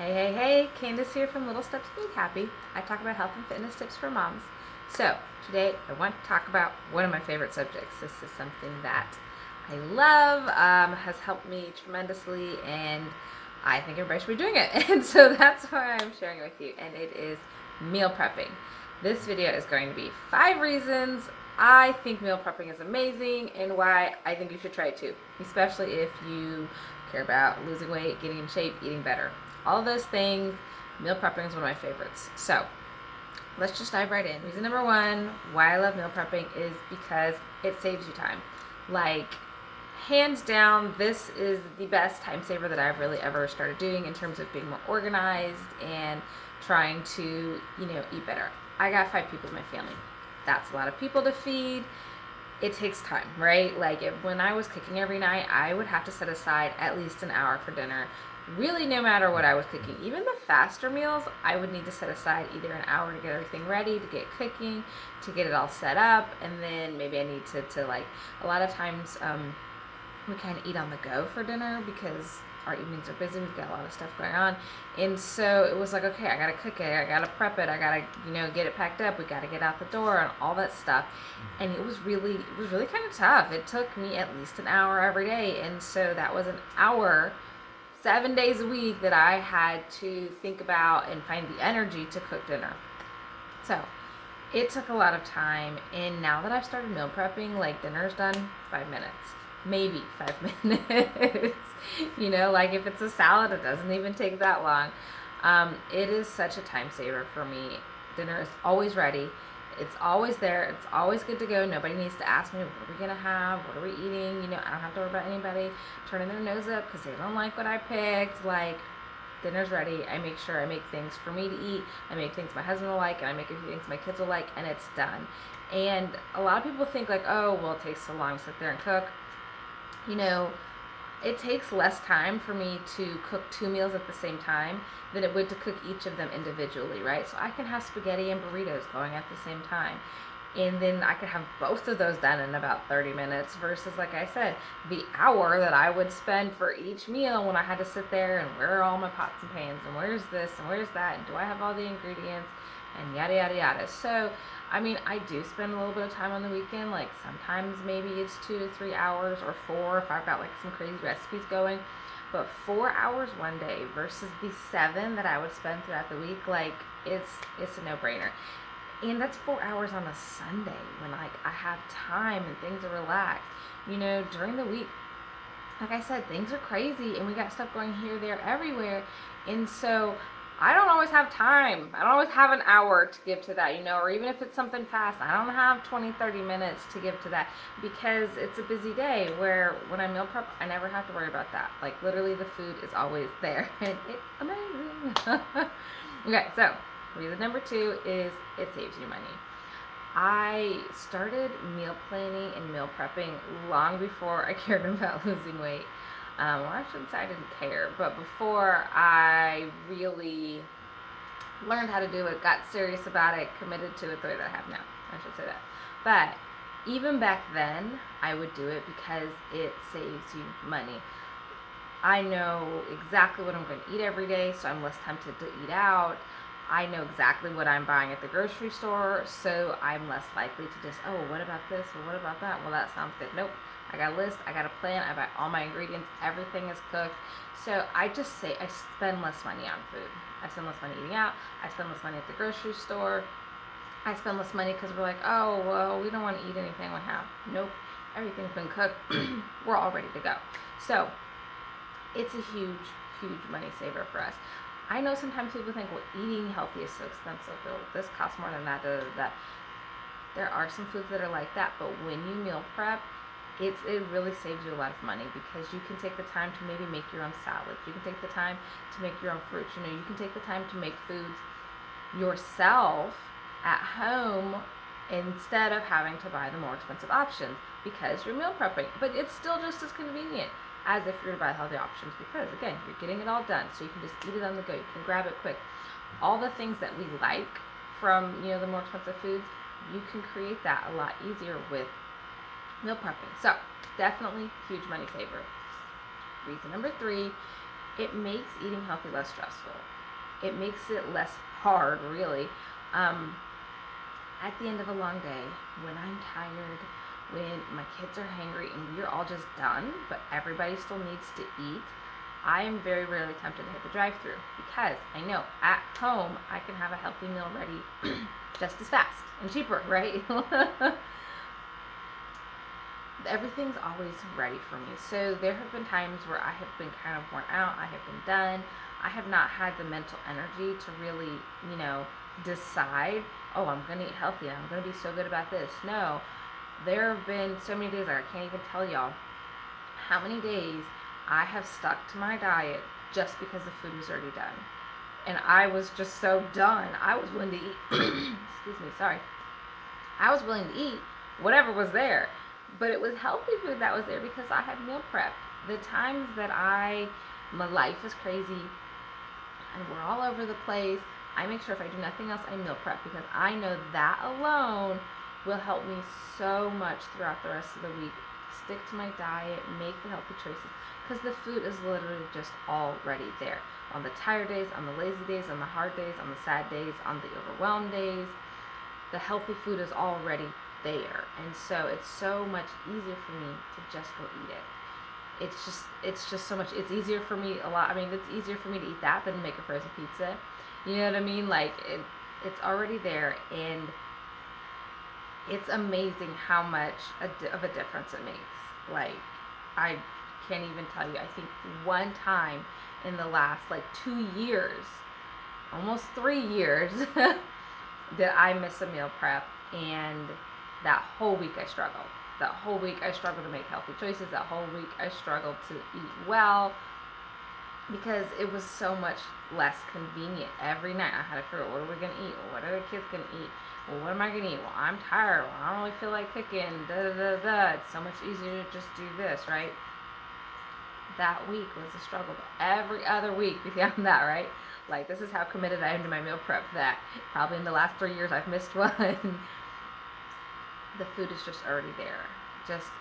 Hey, Candace here from Little Steps to Be Happy. I talk about health and fitness tips for moms. So, today I want to talk about one of my favorite subjects. This is something that I love, has helped me tremendously, and I think everybody should be doing it. And so that's why I'm sharing it with you, and it is meal prepping. This video is going to be 5 reasons I think meal prepping is amazing and why I think you should try it too, especially if you care about losing weight, getting in shape, eating better. All of those things, meal prepping is one of my favorites. So let's just dive right in. Reason number 1 why I love meal prepping is because it saves you time. Like, hands down, this is the best time saver that I've really ever started doing in terms of being more organized and trying to, eat better. I got 5 people in my family. That's a lot of people to feed. It takes time, right? Like, when I was cooking every night, I would have to set aside at least an hour for dinner. Really, no matter what I was cooking, even the faster meals, I would need to set aside either an hour to get everything ready, to get cooking, to get it all set up, and then maybe I need to like, a lot of times we kind of eat on the go for dinner because our evenings are busy. We've got a lot of stuff going on. And so it was like, okay, I got to cook it. I got to prep it. I got to, get it packed up. We got to get out the door and all that stuff. And it was really kind of tough. It took me at least an hour every day. And so that was an hour, 7 days a week that I had to think about and find the energy to cook dinner. So it took a lot of time. And now that I've started meal prepping, like, dinner's done 5 minutes. Maybe 5 minutes. Like, if it's a salad, it doesn't even take that long. It is such a time saver for me. Dinner is always ready. It's always there. It's always good to go. Nobody needs to ask me, what are we going to have? What are we eating? I don't have to worry about anybody turning their nose up because they don't like what I picked. Like, dinner's ready. I make sure I make things for me to eat. I make things my husband will like, and I make a few things my kids will like, and it's done. And a lot of people think, like, oh, well, it takes so long to sit there and cook. It takes less time for me to cook 2 meals at the same time than it would to cook each of them individually, right? So I can have spaghetti and burritos going at the same time. And then I could have both of those done in about 30 minutes versus, like I said, the hour that I would spend for each meal when I had to sit there and where are all my pots and pans and where's this and where's that and do I have all the ingredients and yada, yada, yada. So, I do spend a little bit of time on the weekend. Like, sometimes maybe it's 2 to 3 hours or 4 if I've got, like, some crazy recipes going. But 4 hours one day versus the 7 that I would spend throughout the week, like, it's a no-brainer. And that's 4 hours on a Sunday when, like, I have time and things are relaxed. During the week, like I said, things are crazy and we got stuff going here, there, everywhere. And so I don't always have time. I don't always have an hour to give to that, or even if it's something fast, I don't have 20, 30 minutes to give to that because it's a busy day where when I meal prep, I never have to worry about that. Like, literally the food is always there and it's amazing. Okay, so reason number 2 is it saves you money. I started meal planning and meal prepping long before I cared about losing weight. Well, I shouldn't say I didn't care, but before I really learned how to do it, got serious about it, committed to it the way that I have now. I should say that. But even back then, I would do it because it saves you money. I know exactly what I'm going to eat every day, so I'm less tempted to eat out. I know exactly what I'm buying at the grocery store, so I'm less likely to just, oh, what about this? Well, what about that? Well, that sounds good. Nope. I got a list. I got a plan. I buy all my ingredients. Everything is cooked. So I just say I spend less money on food. I spend less money eating out. I spend less money at the grocery store. I spend less money because we're like, oh, well, we don't want to eat anything we have. Nope. Everything's been cooked. We're all ready to go. So it's a huge, huge money saver for us. I know sometimes people think, well, eating healthy is so expensive. This costs more than that, that. There are some foods that are like that, but when you meal prep, it really saves you a lot of money because you can take the time to maybe make your own salads. You can take the time to make your own fruits. You can take the time to make foods yourself at home instead of having to buy the more expensive options because you're meal prepping. But it's still just as convenient as if you're to buy healthy options because, again, you're getting it all done. So you can just eat it on the go. You can grab it quick. All the things that we like from, the more expensive foods, you can create that a lot easier with meal prepping. So definitely huge money saver. Reason number 3 it makes eating healthy less stressful. It makes it less hard, really. Um, at the end of a long day, when I'm tired, when my kids are hangry and we're all just done, but everybody still needs to eat, I am very rarely tempted to hit the drive-through because I know at home I can have a healthy meal ready just as fast and cheaper, right? Everything's always ready for me. So there have been times where I have been kind of worn out, I have been done, I have not had the mental energy to really, decide, oh, I'm going to eat healthy, I'm going to be so good about this. No, there have been so many days, I can't even tell y'all how many days I have stuck to my diet just because the food was already done. And I was just so done. I was willing to eat, excuse me, sorry. I was willing to eat whatever was there. But it was healthy food that was there because I had meal prep. The times that my life is crazy and we're all over the place, I make sure if I do nothing else, I meal prep because I know that alone will help me so much throughout the rest of the week. Stick to my diet, make the healthy choices because the food is literally just already there. On the tired days, on the lazy days, on the hard days, on the sad days, on the overwhelmed days, the healthy food is already there. And so it's so much easier for me to just go eat it. It's just so much, it's easier for me a lot. I mean, it's easier for me to eat that than to make a frozen pizza. You know what I mean? Like it's already there, and it's amazing how much of a difference it makes. Like, I can't even tell you. I think one time in the last like 2 years, almost 3 years, that I miss a meal prep, and that whole week I struggled. That whole week I struggled to make healthy choices. That whole week I struggled to eat well because it was so much less convenient. Every night I had to figure out, what are we going to eat? Well, what are the kids going to eat? Well, what am I going to eat? Well, I'm tired. Well, I don't really feel like cooking. Da da da da. It's so much easier to just do this, right? That week was a struggle. But every other week beyond that, right? Like, this is how committed I am to my meal prep that probably in the last 3 years I've missed one. The food is just already there.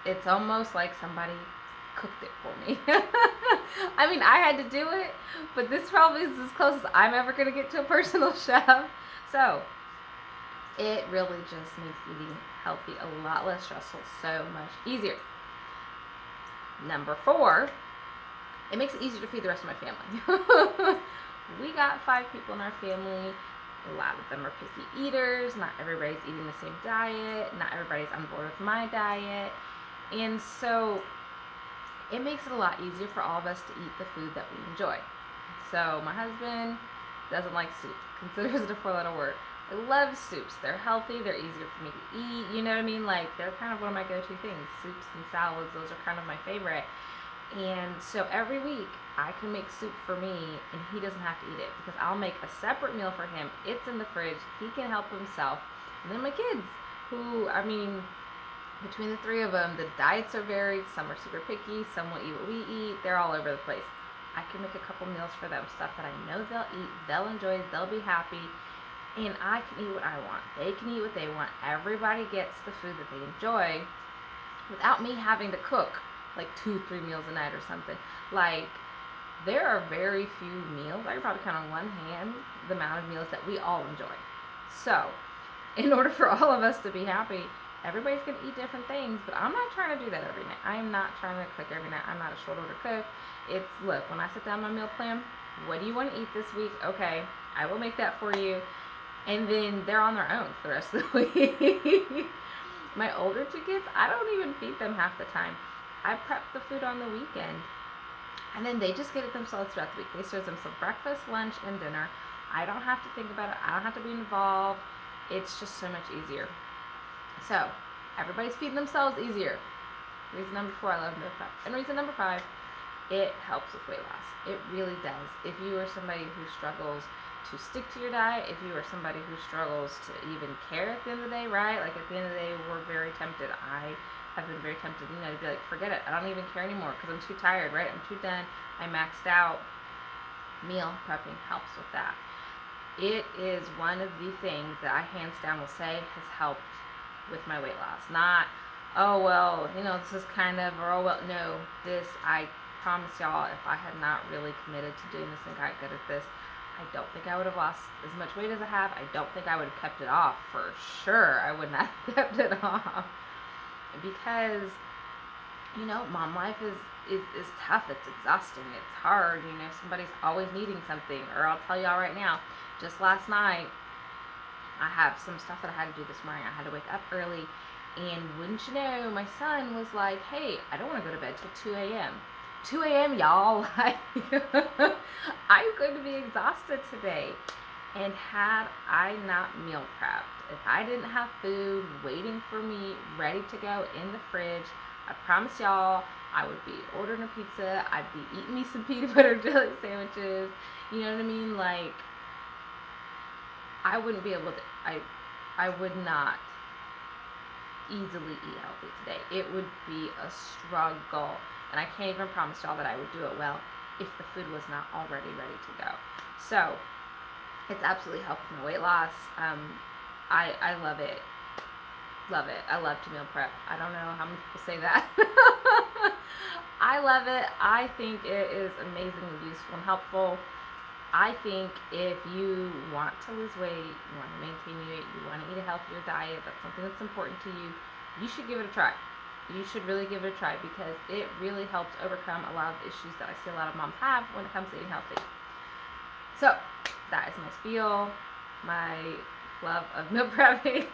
It's almost like somebody cooked it for me. I mean, I had to do it, but this probably is as close as I'm ever going to get to a personal chef. So it really just makes eating healthy a lot less stressful, so much easier. Number 4, it makes it easier to feed the rest of my family. We got 5 people in our family. A lot of them are picky eaters. Not everybody's eating the same diet. Not everybody's on board with my diet. And so it makes it a lot easier for all of us to eat the food that we enjoy. So my husband doesn't like soup. Considers it a 4-letter word. I love soups. They're healthy. They're easier for me to eat. You know what I mean? Like, they're kind of one of my go-to things. Soups and salads, those are kind of my favorite. And so every week I can make soup for me and he doesn't have to eat it because I'll make a separate meal for him. It's in the fridge. He can help himself. And then my kids, who, I mean, between the 3 of them, the diets are varied. Some are super picky. Some will eat what we eat. They're all over the place. I can make a couple meals for them, stuff that I know they'll eat, they'll enjoy, they'll be happy, and I can eat what I want. They can eat what they want. Everybody gets the food that they enjoy without me having to cook like 2-3 meals a night or something. Like, there are very few meals, I could probably count on one hand the amount of meals that we all enjoy. So in order for all of us to be happy, everybody's going to eat different things, but I'm not trying to do that every night. I'm not trying to cook every night. I'm not a short order cook. It's, look, when I sit down my meal plan, what do you want to eat this week? Okay, I will make that for you. And then they're on their own for the rest of the week. My older 2 kids, I don't even feed them half the time. I prep the food on the weekend, and then they just get it themselves throughout the week. They serve themselves breakfast, lunch, and dinner. I don't have to think about it. I don't have to be involved. It's just so much easier. So everybody's feeding themselves easier. Reason number 4, I love meal prep. And reason number 5, it helps with weight loss. It really does. If you are somebody who struggles to stick to your diet, if you are somebody who struggles to even care at the end of the day, right? Like, at the end of the day, we're very tempted. I have been very tempted, to be like, forget it. I don't even care anymore because I'm too tired, right? I'm too done. I maxed out. Meal prepping helps with that. It is one of the things that I hands down will say has helped with my weight loss. Not, oh, well, this is kind of, or oh, well, no, this, I promise y'all, if I had not really committed to doing this and got good at this, I don't think I would have lost as much weight as I have. I don't think I would have kept it off. For sure, I would not have kept it off. Because, mom life is tough. It's exhausting. It's hard. Somebody's always needing something. Or I'll tell y'all right now, just last night, I have some stuff that I had to do this morning. I had to wake up early. And wouldn't you know, my son was like, hey, I don't want to go to bed till 2 a.m. 2 a.m., y'all. I'm going to be exhausted today. And had I not meal prepped, if I didn't have food waiting for me, ready to go in the fridge, I promise y'all, I would be ordering a pizza. I'd be eating me some peanut butter jelly sandwiches. You know what I mean? Like, I wouldn't be able to, I would not easily eat healthy today. It would be a struggle. And I can't even promise y'all that I would do it well if the food was not already ready to go. So, it's absolutely helped my weight loss. I love it. Love it. I love to meal prep. I don't know how many people say that. I love it. I think it is amazingly useful and helpful. I think if you want to lose weight, you want to maintain weight, you want to eat a healthier diet, that's something that's important to you, you should give it a try. You should really give it a try because it really helps overcome a lot of the issues that I see a lot of moms have when it comes to eating healthy. So, that is my spiel, my love of meal prepping.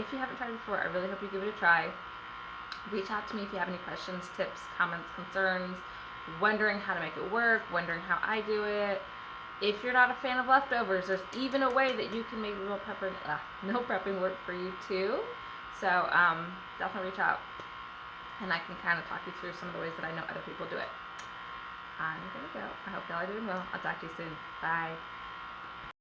If you haven't tried it before, I really hope you give it a try. Reach out to me if you have any questions, tips, comments, concerns, wondering how to make it work, wondering how I do it. If you're not a fan of leftovers, there's even a way that you can make meal prepping work for you too. So definitely reach out and I can kind of talk you through some of the ways that I know other people do it. I'm going to go. I hope y'all are doing well. I'll talk to you soon. Bye.